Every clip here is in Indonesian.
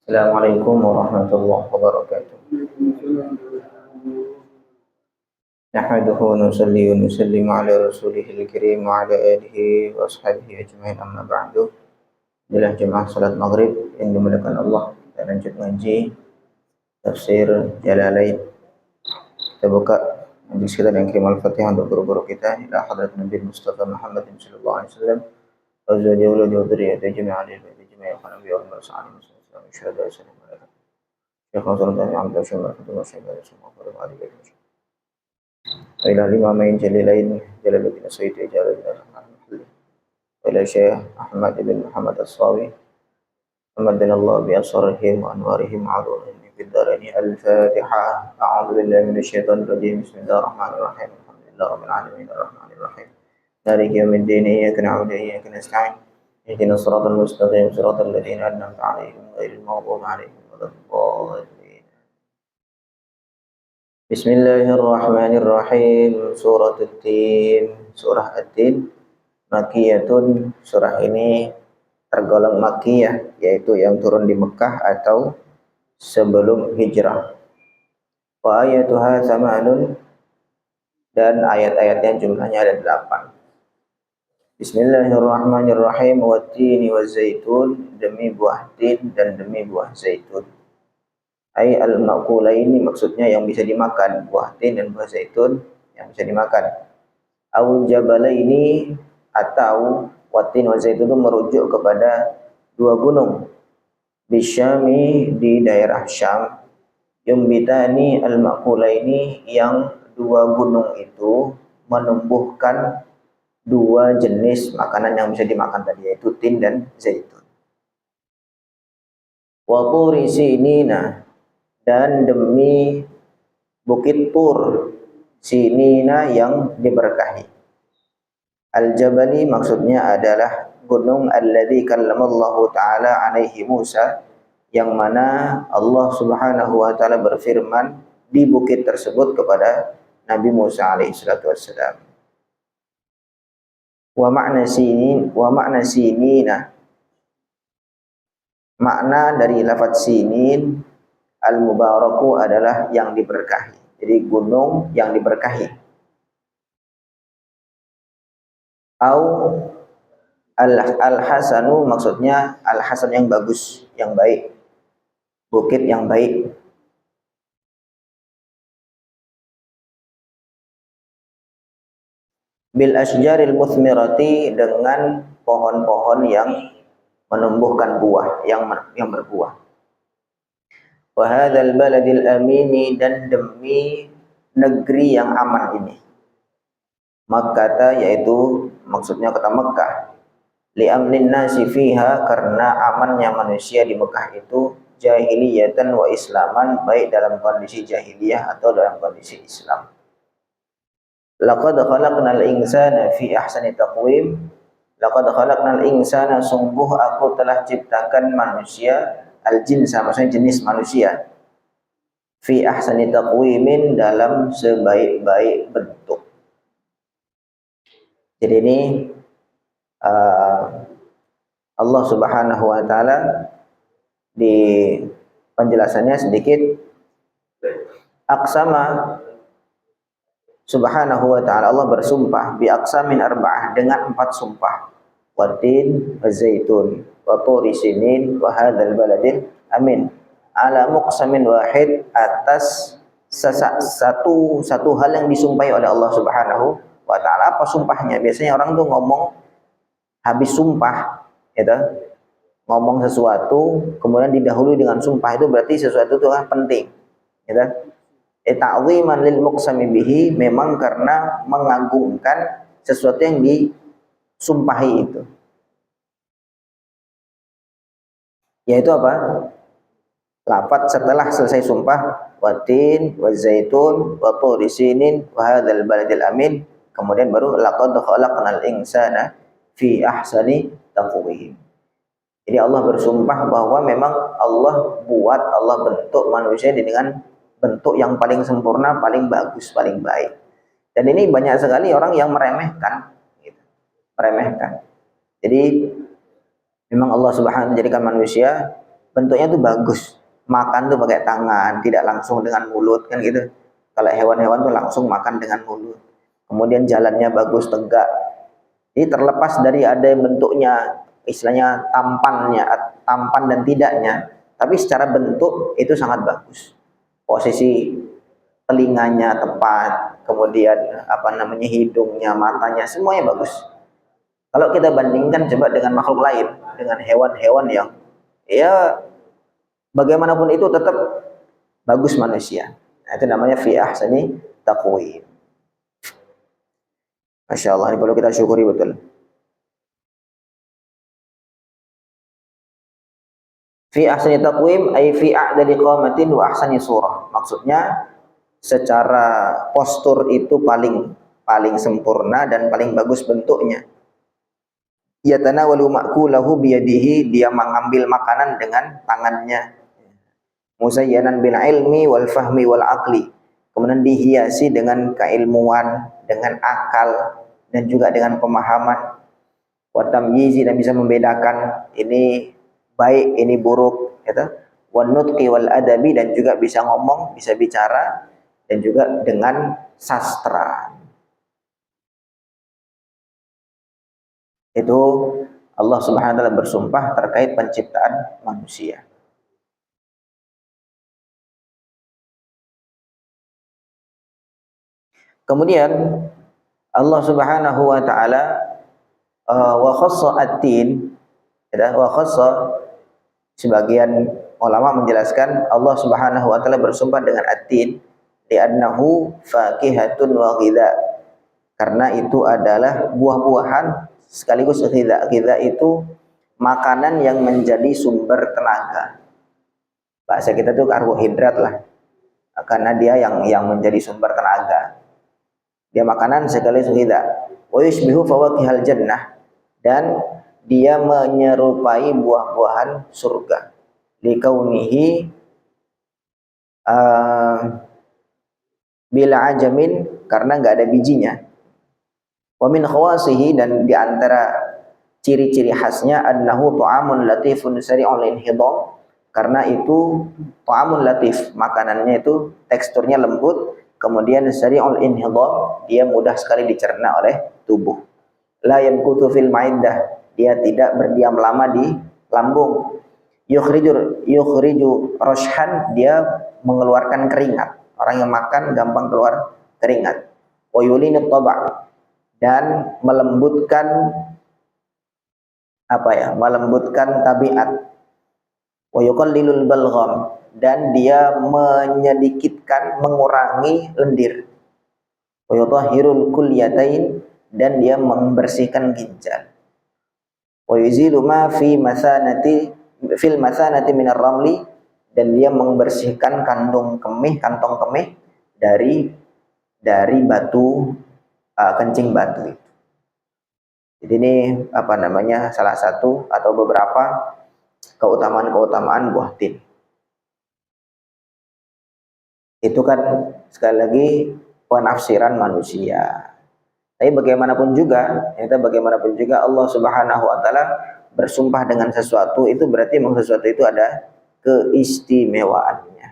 Assalamualaikum warahmatullahi wabarakatuh. Nahmaduhu wa nusalli wa nusallimu ala rasulihil karim wa ala alihi wa ashabihi ajma'in, amma ba'du. Adalah jemaah salat maghrib yang dimuliakan Allah, kita lanjut ngaji tafsir Jalalain. Kita buka majlis kita dengan kirim al-Fatihah untuk guru-guru kita ila hadrat Nabi Mustafa Muhammad sallallahu alaihi wasallam wa zawjiyya wa dzurriyyati jami'an lillahi jami'an wa nabiyyina wa sallallahu alaihi wasallam syahada sallallahu alaihi wasallam. Syekh Hasan bin Abdul Syamar Abdul Syamar sallallahu alaihi wasallam. Ila Imamain Jalilain Jalaluddin Sayyidi Jalaluddin ila Syekh Ahmad bin Muhammad As-Sawi amadana Allah bi asrarihim wa anwarihim ma'rufin fid darain. Al-Fatihah. A'udzu billahi minasyaitonir rajim. Bismillahirrahmanirrahim. Alhamdulillahi rabbil alamin arrahmanir rahim maliki yaumiddin iyyaka na'budu wa iyyaka nasta'in ihdinas siratal mustaqim siratal ladzina an'amta 'alaihim ghairil maghdubi 'alaihim waladdallin. Bismillahirrahmanirrahim. Surah At-Tin. Surah At-Tin Makkiyatun. Surah ini tergolong Makkiyah, yaitu yang turun di Mekah atau sebelum hijrah. Wa ayatuha samanun, dan ayat-ayatnya jumlahnya ada 8. Bismillahirrahmanirrahim. Wat-tini waz-zaitun, demi buah tin dan demi buah zaitun. Ai al-maqulaini, maksudnya yang bisa dimakan, buah tin dan buah zaitun yang bisa dimakan. Au jabalaini, atau watin wa zaitun itu merujuk kepada dua gunung bisyami, di daerah Syam. Yumbitani al-maqulaini, yang dua gunung itu menumbuhkan dua jenis makanan yang bisa dimakan tadi, yaitu tin dan zaitun. Wa turi sinina, dan demi bukit Tur, sinina yang diberkahi. Al-Jabali maksudnya adalah gunung alladzi kallamallahu ta'ala alaihi Musa, yang mana Allah subhanahu wa ta'ala berfirman di bukit tersebut kepada Nabi Musa alaihi salatu wassalam. Wa makna sinina, makna dari lafaz sinin al-mubaraku adalah yang diberkahi. Jadi gunung yang diberkahi. Au al-hasanu, maksudnya al-hasan yang bagus, yang baik. Bukit yang baik. Bil asjaril muthmirati, dengan pohon-pohon yang menumbuhkan buah, yang berbuah. Wa hadzal baladil amini, dan demi negeri yang aman ini. Makkah, yaitu maksudnya kota Mekah. Li amnin nasi fiha, karena amannya manusia di Mekah itu, jahiliyatan wa islaman, baik dalam kondisi jahiliyah atau dalam kondisi Islam. Laqad khalaqnal insana fi ahsani taqwim. Laqad khalaqnal insana, sungguh aku telah ciptakan manusia, al-jinsa maksudnya jenis manusia, fi ahsani taqwimin, dalam sebaik-baik bentuk. Jadi ini Allah subhanahu wa ta'ala di penjelasannya sedikit, aqsama subhanahu wa ta'ala, Allah bersumpah, bi aqsamin arba'ah, dengan 4 sumpah. Watin wa zaitun wa turi sinin wa hadzal baladil amin. Ala muqsamin wahid, atas satu hal yang disumpahi oleh Allah subhanahu wa ta'ala. Apa sumpahnya? Biasanya orang tuh ngomong habis sumpah, gitu, ngomong sesuatu kemudian didahului dengan sumpah, itu berarti sesuatu itu penting, gitu. Ta'ziman lil muqsami bihi, memang karena mengagungkan sesuatu yang disumpahi itu. Yaitu apa? Lafaz setelah selesai sumpah, watin wa zaitun wa turi sinin wa hadzal baladil amin, kemudian baru laqad khalaqnal insana fi ahsani taqwim. Jadi Allah bersumpah bahwa memang Allah bentuk manusia dengan bentuk yang paling sempurna, paling bagus, paling baik. Dan ini banyak sekali orang yang meremehkan, gitu. Meremehkan. Jadi memang Allah subhanahu menjadikan manusia bentuknya tuh bagus. Makan tuh pakai tangan, tidak langsung dengan mulut kan gitu. Kalau hewan-hewan tuh langsung makan dengan mulut. Kemudian jalannya bagus, tegak. Jadi terlepas dari ada yang bentuknya istilahnya tampan dan tidaknya, tapi secara bentuk itu sangat bagus. Posisi telinganya tepat, kemudian hidungnya, matanya, semuanya bagus. Kalau kita bandingkan coba dengan makhluk lain, dengan hewan-hewan yang ya bagaimanapun itu tetap bagus manusia. Nah, itu namanya fi ahsani taqwim. Masya Allah, ini perlu kita syukuri betul. Fi ahsani taqwim ay fi a'dali qamatin wa ahsani surah. Maksudnya secara postur itu paling sempurna dan paling bagus bentuknya. Yatanawalu ma'kulahu biyadihi, dia mengambil makanan dengan tangannya. Musayyanan bil ilmi wal fahmi wal aqli, kemudian dihiasi dengan keilmuan, dengan akal, dan juga dengan pemahaman. Wa tamyizi, dan bisa membedakan ini baik, ini buruk, gitu. Wan nutqi wal adabi, dan juga bisa ngomong, bisa bicara, dan juga dengan sastra. Itu Allah Subhanahu wa taala bersumpah terkait penciptaan manusia. Kemudian Allah Subhanahu wa taala wa khassa at-tin, wa khassa, sebagian ulama menjelaskan Allah Subhanahu wa taala bersumpa dengan at-tin li'annahu fakihatun wa ghidha, karena itu adalah buah-buahan sekaligus ghidha. Ghidha itu makanan yang menjadi sumber tenaga. Bahasa kita tuh karbohidrat lah, karena dia yang menjadi sumber tenaga. Dia makanan sekaligus ghidha. Wa yushbihu fawakihal jannah, dan dia menyerupai buah-buahan surga. Likaunihi bila ajamin, karena nggak ada bijinya. Wa min khawasihi, dan di antara ciri-ciri khasnya annahu ta'amun latifun sari'ul inhidam, karena itu ta'amun latif, makanannya itu teksturnya lembut, kemudian sari'ul inhidam, dia mudah sekali dicerna oleh tubuh. La yamkutu fil ma'iddah, dia tidak berdiam lama di lambung. Yukhriju roshan, dia mengeluarkan keringat. Orang yang makan gampang keluar keringat. Wa yulinut taba', dan melembutkan melembutkan tabiat. Wa yuqallilul balgham, dan dia menyedikitkan, mengurangi lendir. Wa yutahhirul kulyatain, dan dia membersihkan ginjal. Wa yuzilu ma fi masanati fil masanati minar ramli, dan dia membersihkan kantong kemih dari batu, kencing batu. Jadi ini salah satu atau beberapa keutamaan buah tin. Itu kan sekali lagi penafsiran manusia. Tapi bagaimanapun juga Allah Subhanahu wa taala bersumpah dengan sesuatu, itu berarti memang sesuatu itu ada keistimewaannya.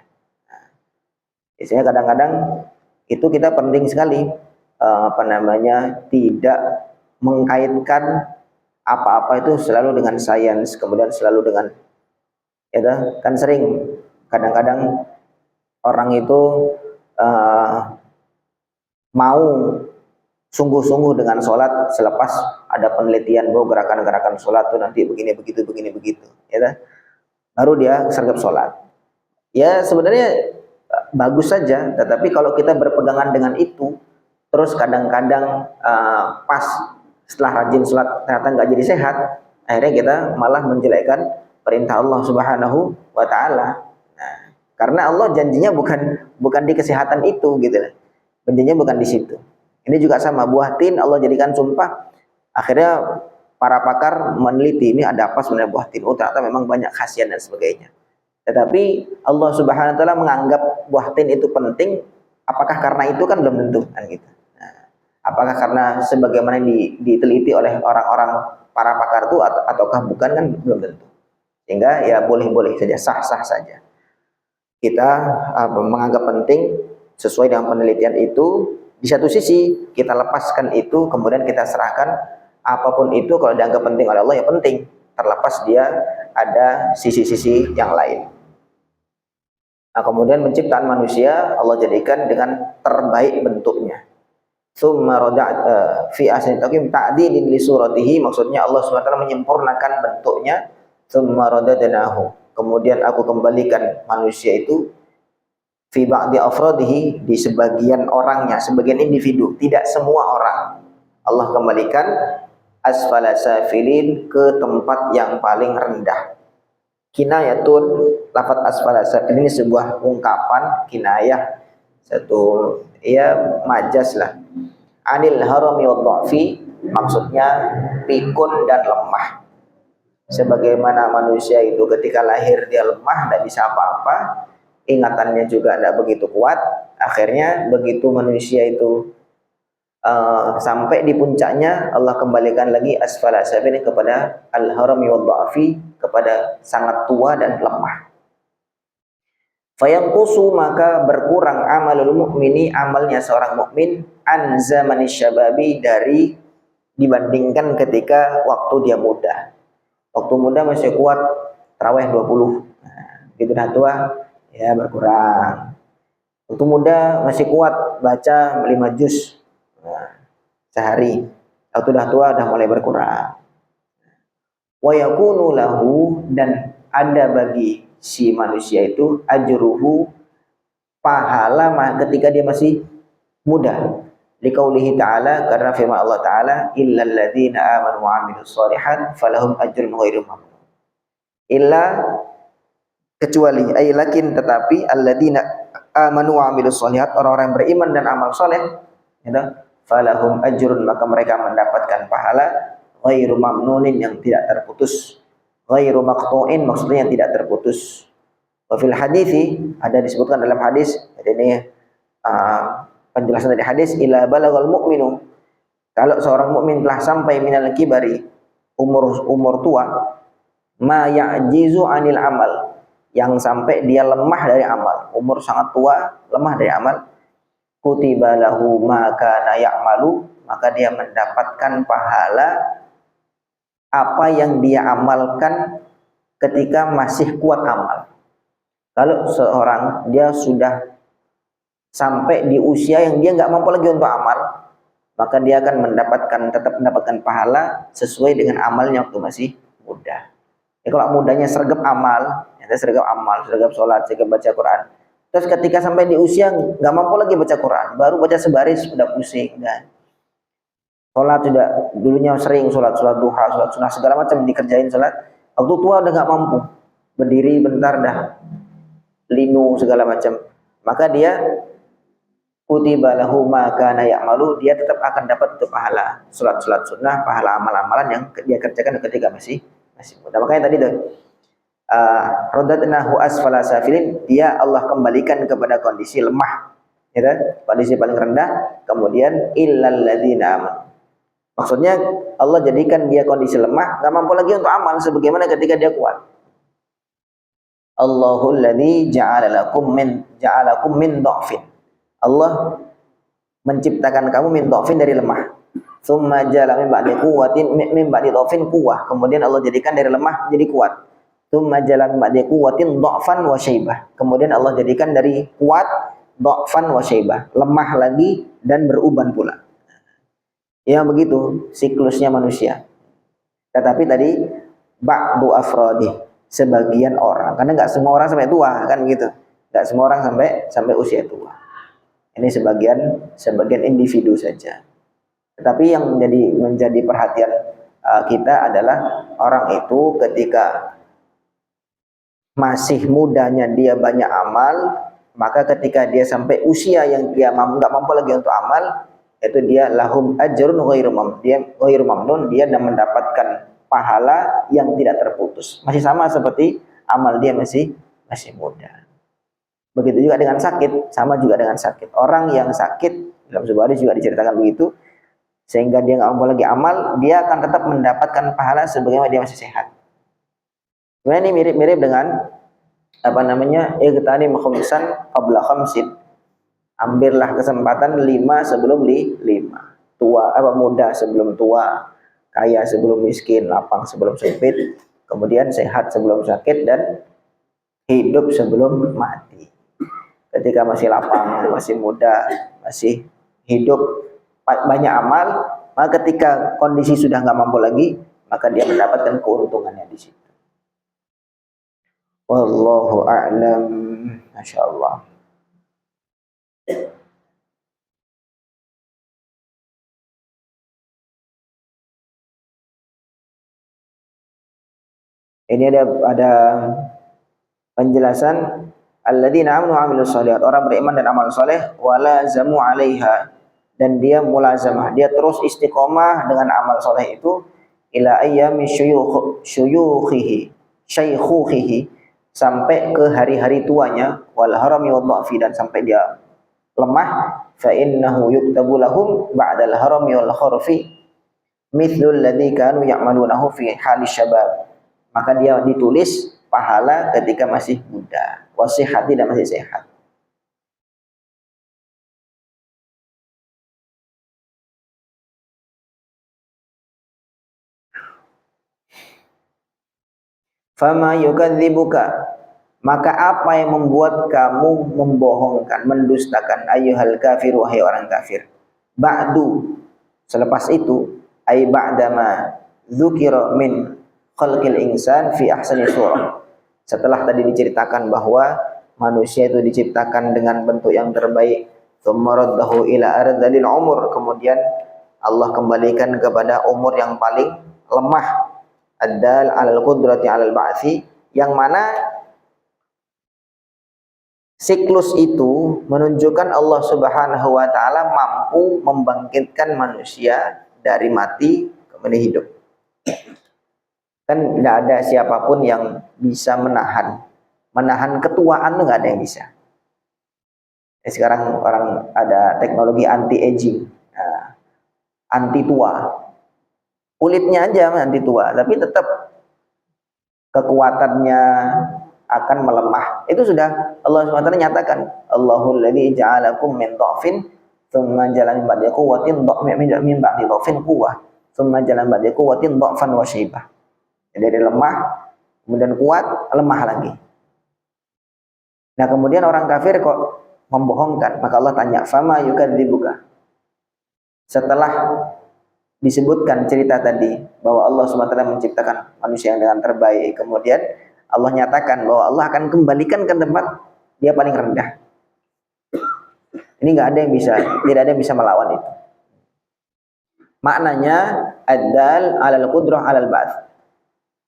Nah, biasanya kadang-kadang itu kita penting sekali tidak mengkaitkan apa-apa itu selalu dengan sains, kemudian selalu dengan kan sering kadang-kadang orang itu mau sungguh-sungguh dengan sholat selepas ada penelitian bahwa gerakan-gerakan sholat itu nanti begini begitu, baru dia sergap sholat. Ya sebenarnya bagus saja, tetapi kalau kita berpegangan dengan itu, terus kadang-kadang pas setelah rajin sholat ternyata nggak jadi sehat, akhirnya kita malah menjelekkan perintah Allah Subhanahu wa taala. Nah, karena Allah janjinya bukan di kesehatan itu gitu. Janjinya bukan di situ. Ini juga sama, buah tin Allah jadikan sumpah. Akhirnya para pakar meneliti ini ada apa sebenarnya buah tin. Oh, ternyata memang banyak khasiat dan sebagainya. Tetapi Allah Subhanahu wa taala menganggap buah tin itu penting, apakah karena itu kan belum tentu kan gitu. Apakah karena sebagaimana diteliti oleh orang-orang para pakar itu ataukah bukan kan belum tentu. Sehingga ya boleh-boleh saja, sah-sah saja. Kita menganggap penting sesuai dengan penelitian itu. Di satu sisi kita lepaskan itu, kemudian kita serahkan apapun itu kalau dianggap penting oleh Allah ya penting, terlepas dia ada sisi-sisi yang lain. Nah, kemudian penciptaan manusia Allah jadikan dengan terbaik bentuknya. Tsumma rada'at fi ahsani taqwim ta'dilin li suratihi, maksudnya Allah SWT menyempurnakan bentuknya. Tsumma radadnahu, kemudian aku kembalikan manusia itu fi ba'di afradihi, di sebagian orangnya, sebagian individu, tidak semua orang. Allah kembalikan asfala safilin, ke tempat yang paling rendah. Kinayatun, lafaz asfala safilin ini sebuah ungkapan kinayah, satu ya majas lah. Anil harami wa dha'fi, maksudnya pikun dan lemah. Sebagaimana manusia itu ketika lahir dia lemah, tidak bisa apa-apa, ingatannya juga tidak begitu kuat. Akhirnya begitu manusia itu sampai di puncaknya, Allah kembalikan lagi asfala safilin kepada al-harami wa dha'fi, kepada sangat tua dan lemah. Fayanqusu, maka berkurang amalul mu'mini, amalnya seorang mukmin, an zamani syababi, dari dibandingkan ketika waktu dia muda. Waktu muda masih kuat tarawih 20. Nah, gitu dah tua ya berkurang. Waktu muda masih kuat baca 5 juz sehari. Waktu dah tua dah mulai berkurang. Wa yakunu lahu, dan ada bagi si manusia itu ajruhu, pahala ketika dia masih muda. Liqaulihi ta'ala, karena firman Allah Ta'ala, illal ladzina amanu wa 'amilus shalihat falahum ajrun ghairu mamnun. Illa, kecuali, ay lakin, tetapi, alladzina amanu wa 'amilus shalihat, orang-orang yang beriman dan amal saleh, gitu, falahum ajrun, maka mereka mendapatkan pahala ghairu mamnunin, yang tidak terputus. Ghairu maqtu'in, maksudnya yang tidak terputus. Wa fil hadithi, ada disebutkan dalam hadis, jadi ini penjelasan dari hadis, ila balagal mu'minu, kalau seorang mukmin telah sampai minal kibari, umur tua, ma ya'jizu anil amal, yang sampai dia lemah dari amal, umur sangat tua, lemah dari amal, kutiba lahu ma kana ya'malu, maka dia mendapatkan pahala apa yang dia amalkan ketika masih kuat amal. Kalau seorang dia sudah sampai di usia yang dia nggak mampu lagi untuk amal, maka dia akan tetap mendapatkan pahala sesuai dengan amalnya waktu masih muda. Ya, kalau mudanya sergap amal, sergap sholat, sergap baca Quran. Terus ketika sampai di usia nggak mampu lagi baca Quran, baru baca sebaris sudah pusing, dan sholat sudah dulunya sering sholat duha, sholat sunnah segala macam dikerjain sholat. Waktu tua udah nggak mampu, berdiri bentar dah linu segala macam, maka dia kutiba lahu ma kana ya'malu, dia tetap akan dapat itu pahala sholat sunnah, pahala amal-amalan yang dia kerjakan ketika masih muda. Makanya tadi tuh radadnahu asfala safilin, dia Allah kembalikan kepada kondisi lemah, ya, kondisi paling rendah. Kemudian illal ladzina amanu, maksudnya Allah jadikan dia kondisi lemah, nggak mampu lagi untuk amal sebagaimana ketika dia kuat. Allahul ladzi ja'alakum min dha'fin, Allah menciptakan kamu min dha'fin, dari lemah. Tsumma ja'ala min ba'di quwwatin min ba'di dha'fin quwwah, kemudian Allah jadikan dari lemah jadi kuat. Tsumma ja'ala min ba'di quwwatin dha'fan wa syaibah, kemudian Allah jadikan dari kuat dha'fan wa syaibah, lemah lagi dan beruban pula. Ya begitu siklusnya manusia. Tetapi tadi ba'du afradi, sebagian orang, karena nggak semua orang sampai tua kan gitu, nggak semua orang sampai usia tua. Ini sebagian individu saja. Tetapi yang menjadi perhatian kita adalah orang itu ketika masih mudanya dia banyak amal, maka ketika dia sampai usia yang dia nggak mampu lagi untuk amal, itu dia lahum ajrun ghairu mamnun, dia mendapatkan pahala yang tidak terputus. Masih sama seperti amal dia masih muda. Begitu juga dengan sakit, sama juga dengan sakit. Orang yang sakit, dalam sebuah hadis juga diceritakan begitu, sehingga dia nggak mampu lagi amal, dia akan tetap mendapatkan pahala sebagaimana dia masih sehat. Sebenarnya ini mirip-mirip dengan apa namanya, igtanim khamsan qabla khamsin. Ambillah kesempatan 5 sebelum 5. Tua apa muda sebelum tua, kaya sebelum miskin, lapang sebelum sempit, kemudian sehat sebelum sakit, dan hidup sebelum mati. Ketika masih lapang, masih muda, masih hidup, banyak amal, maka ketika kondisi sudah nggak mampu lagi, maka dia mendapatkan keuntungannya di situ. Wallahu a'lam. Masya Allah. Ini ada penjelasan alladzina amanu wa amilus shalihat, orang beriman dan amal soleh, wala zamu 'alaiha, dan dia mulazamah, dia terus istiqomah dengan amal soleh itu, ila ayyami syuyukhihi syaikhuhi, sampai ke hari-hari tuanya, wal harami wadhafi, dan sampai dia lemah, fa innahu yuktabu lahum ba'dal harami wal kharfi mithlul ladzi kanu ya'malunahu fi halis syabab, maka dia ditulis pahala ketika masih muda, wasihat, tidak masih sehat. Fama yukadzibuka, maka apa yang membuat kamu membohongkan, mendustakan, ayyuhal kafir, wahai orang kafir. Ba'du, selepas itu, ay ba'dama dzukira min khalqil insan fi ahsani surah, setelah tadi diceritakan bahwa manusia itu diciptakan dengan bentuk yang terbaik, tsumma raddahu ila ardhil umur, kemudian Allah kembalikan kepada umur yang paling lemah, ad-dal 'alal qudrati 'alal ba'tsi, yang mana siklus itu menunjukkan Allah Subhanahu wa taala mampu membangkitkan manusia dari mati kemudian hidup. Kan tidak ada siapapun yang bisa menahan ketuaan, nggak ada yang bisa. Sekarang orang ada teknologi anti aging, anti tua, kulitnya aja anti tua, tapi tetap kekuatannya akan melemah. Itu sudah Allah SWT nyatakan, Allahul ladzi ja'alakum min dha'fin tsumma ja'ala min ba'di quwwatin min ba'di dha'fin quwwah tsumma ja'ala min ba'di quwwatin dha'fan wa syaibah. Dari lemah kemudian kuat, lemah lagi. Nah, kemudian orang kafir kok membohongkan, maka Allah tanya, fama yukadzibuka, setelah disebutkan cerita tadi bahwa Allah SWT menciptakan manusia yang dengan terbaik, kemudian Allah nyatakan bahwa Allah akan kembalikan ke tempat dia paling rendah. Ini nggak ada yang bisa, tidak ada yang bisa melawan itu. Maknanya ad-dal 'alal qudrah 'alal ba'ts.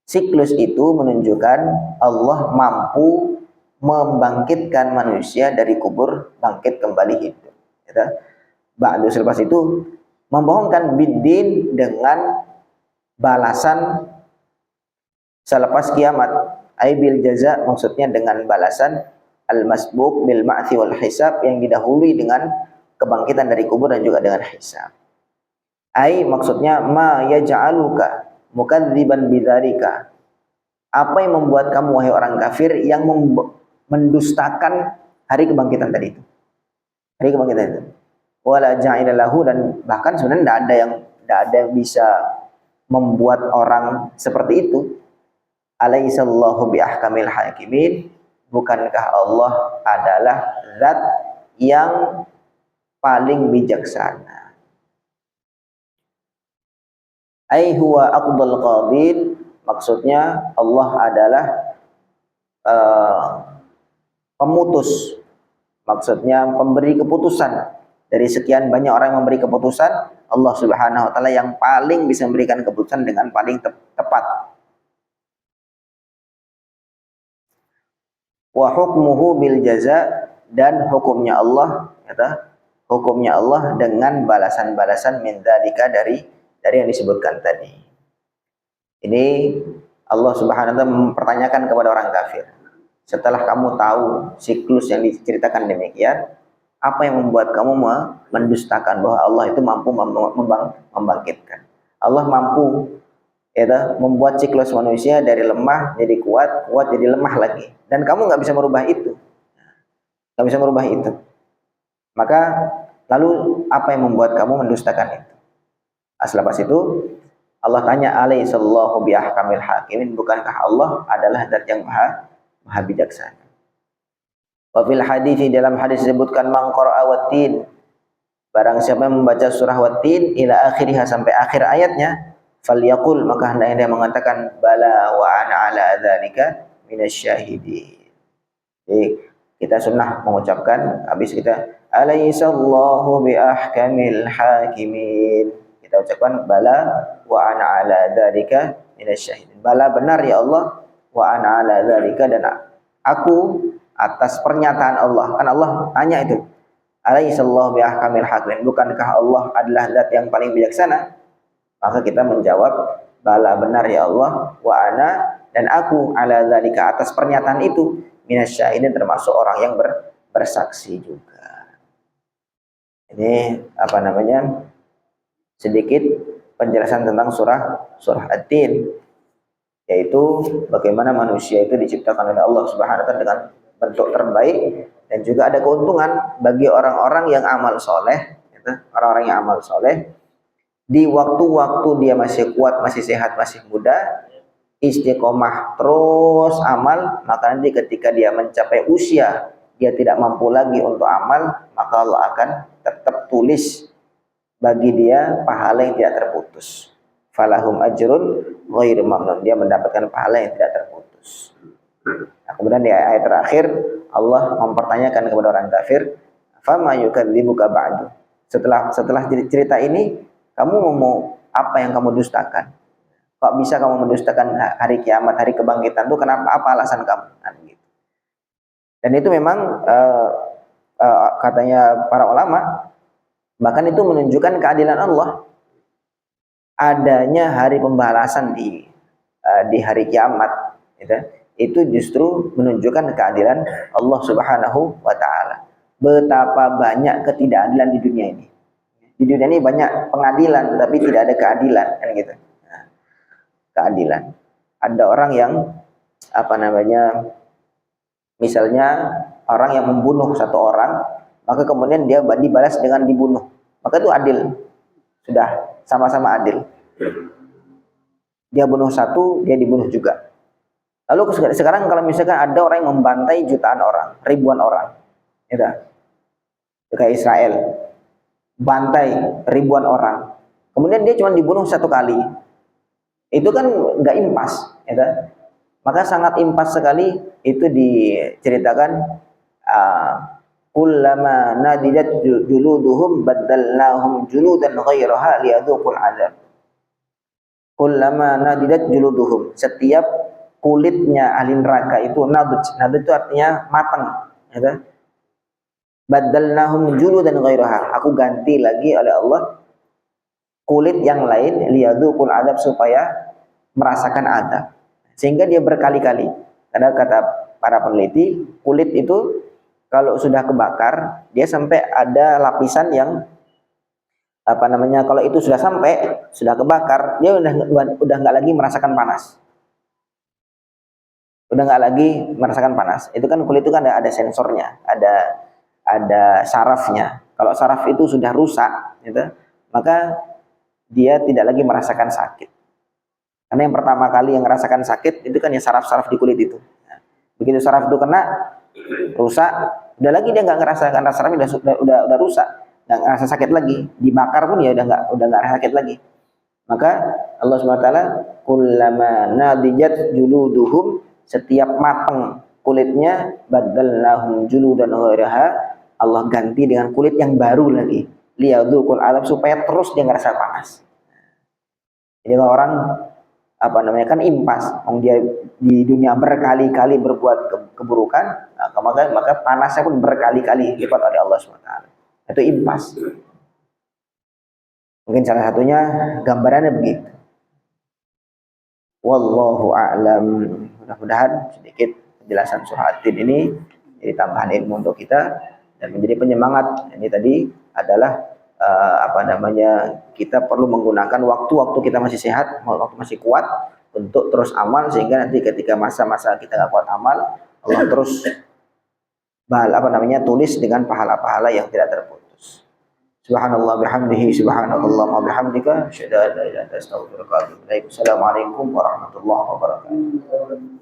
Siklus itu menunjukkan Allah mampu membangkitkan manusia dari kubur, bangkit kembali hidup. Ba'du, selepas itu membohongkan biddin, dengan balasan selepas kiamat. Ai bil jaza, maksudnya dengan balasan al-masbuq bil ma'thi wal hisab, yang didahului dengan kebangkitan dari kubur dan juga dengan hisab. Ai maksudnya ma yaj'aluka mukadziban bidzalika, apa yang membuat kamu wahai orang kafir yang mendustakan hari kebangkitan tadi itu, hari kebangkitan itu. Wala ja'ila lahu, dan bahkan sebenarnya tidak ada yang bisa membuat orang seperti itu. Alaihissallahu bi ahkamil hakimin, bukankah Allah adalah zat yang paling bijaksana. Ai huwa aqdal qadin, maksudnya Allah adalah pemutus, maksudnya pemberi keputusan. Dari sekian banyak orang yang memberi keputusan, Allah Subhanahu wa taala yang paling bisa memberikan keputusan dengan paling tepat. Wa hukmuhu bil jaza, dan hukumnya Allah, hukumnya Allah dengan balasan-balasan min dzalika, dari yang disebutkan tadi. Ini Allah Subhanahu wa taala mempertanyakan kepada orang kafir, setelah kamu tahu siklus yang diceritakan demikian, apa yang membuat kamu mendustakan bahwa Allah itu mampu membangkitkan? Allah mampu ya, membuat siklus manusia dari lemah jadi kuat, kuat jadi lemah lagi. Dan kamu nggak bisa merubah itu, nggak bisa merubah itu. Maka lalu apa yang membuat kamu mendustakan itu? Selepas itu Allah tanya, alaihissallahu biahkamil hakimin, bukankah Allah adalah zat yang maha bijaksana? Wa fil hadis, dalam hadis disebutkan, man qara'a wattin, barang siapa yang membaca surah wattin ila akhirih, sampai akhir ayatnya, falyaqul, maka hendaknya dia mengatakan, bala wa ana ala dzalika minasyahidin. Jadi kita sunnah mengucapkan habis kita alaihissallahu biahkamil hakimin, kita ucapkan bala wa ana ala dzalika minasyahidin. Bala, benar ya Allah, wa ana ala dzalika, dan aku atas pernyataan Allah. Kan Allah tanya itu, alaihissallahu biahkamil hakimin, bukankah Allah adalah zat yang paling bijaksana? Maka kita menjawab, bala, benar ya Allah, wa ana, dan aku, ala dzalika, atas pernyataan itu, minasyahidin, termasuk orang yang bersaksi juga. Ini apa namanya? Sedikit penjelasan tentang surah At-Tin, yaitu bagaimana manusia itu diciptakan oleh Allah Subhanahu wa taala dengan bentuk terbaik, dan juga ada keuntungan bagi orang-orang yang amal soleh, orang-orang yang amal soleh di waktu-waktu dia masih kuat, masih sehat, masih muda, istiqomah terus amal, maka nanti ketika dia mencapai usia dia tidak mampu lagi untuk amal, maka Allah akan tetap tulis bagi dia pahala yang tidak terputus. Falahum ajrun ghairu mamnun, dia mendapatkan pahala yang tidak terputus. Nah, kemudian di ayat terakhir Allah mempertanyakan kepada orang kafir, fama yukadzibuka ba'du, setelah cerita ini kamu mau apa yang kamu dustakan? Kok bisa kamu mendustakan hari kiamat, hari kebangkitan itu? Kenapa? Apa alasan kamu? Nah, gitu. Dan itu memang katanya para ulama, bahkan itu menunjukkan keadilan Allah. Adanya hari pembalasan di hari kiamat, gitu, itu justru menunjukkan keadilan Allah Subhanahu wa taala. Betapa banyak ketidakadilan di dunia ini. Di dunia ini banyak pengadilan, tapi tidak ada keadilan, kan gitu. Nah, keadilan. Ada orang yang apa namanya, misalnya orang yang membunuh satu orang, maka kemudian dia dibalas dengan dibunuh, maka itu adil, sudah sama-sama adil. Dia bunuh satu, dia dibunuh juga. Lalu sekarang kalau misalkan ada orang yang membantai jutaan orang, ribuan orang, gitu, kayak Israel, bantai ribuan orang, kemudian dia cuma dibunuh satu kali, itu kan nggak impas, gitu. Maka sangat impas sekali itu diceritakan, kullama nadidat juluduhum baddalnahum juludan ghairaha liyadzuqul adzab. Kullama nadidat juluduhum, setiap kulitnya ahli neraka itu, nadud itu artinya matang, gitu. Baddalnahum juludan ghairaha, aku ganti lagi oleh Allah kulit yang lain, liyadzuqul adzab, supaya merasakan adab. Sehingga dia berkali-kali. Karena kata para peneliti, kulit itu kalau sudah kebakar, dia sampai ada lapisan yang apa namanya, kalau itu sudah kebakar, dia udah nggak lagi merasakan panas. Udah nggak lagi merasakan panas. Itu kan kulit itu kan ada sensornya, ada sarafnya. Kalau saraf itu sudah rusak, gitu, maka dia tidak lagi merasakan sakit. Karena yang pertama kali yang merasakan sakit itu kan ya saraf-saraf di kulit itu. Nah, begitu saraf itu kena rusak, udah lagi dia nggak ngerasa, karena sarafnya udah rusak, nggak ngerasa sakit lagi. Dibakar pun ya udah nggak sakit lagi. Maka Allah SWT, kullama nadijat juluduhum, setiap matang kulitnya, badalnahum juludan ghairaha, Allah ganti dengan kulit yang baru lagi, liyadzuqul adzab, supaya terus dia ngerasa panas. Jadi kalau orang apa namanya kan impas, dia di dunia berkali-kali berbuat keburukan, nah, maka panasnya pun berkali-kali lipat oleh Allah SWT. Itu impas. Mungkin salah satunya gambarannya begitu. Wallahu a'lam. Mudah-mudahan sedikit penjelasan surah At-Tin ini jadi tambahan ilmu untuk kita dan menjadi penyemangat. Ini tadi adalah apa namanya, kita perlu menggunakan waktu-waktu kita masih sehat, waktu masih kuat untuk terus amal, sehingga nanti ketika masa-masa kita nggak kuat amal, Allah terus apa namanya, tulis dengan pahala-pahala yang tidak terputus. Subhanallah bihamdihi, subhanakallah wa bihamdika, asyhadu an la ilaha illa anta, astaghfiruka wa atubu ilaik. Assalamualaikum warahmatullahi wabarakatuh.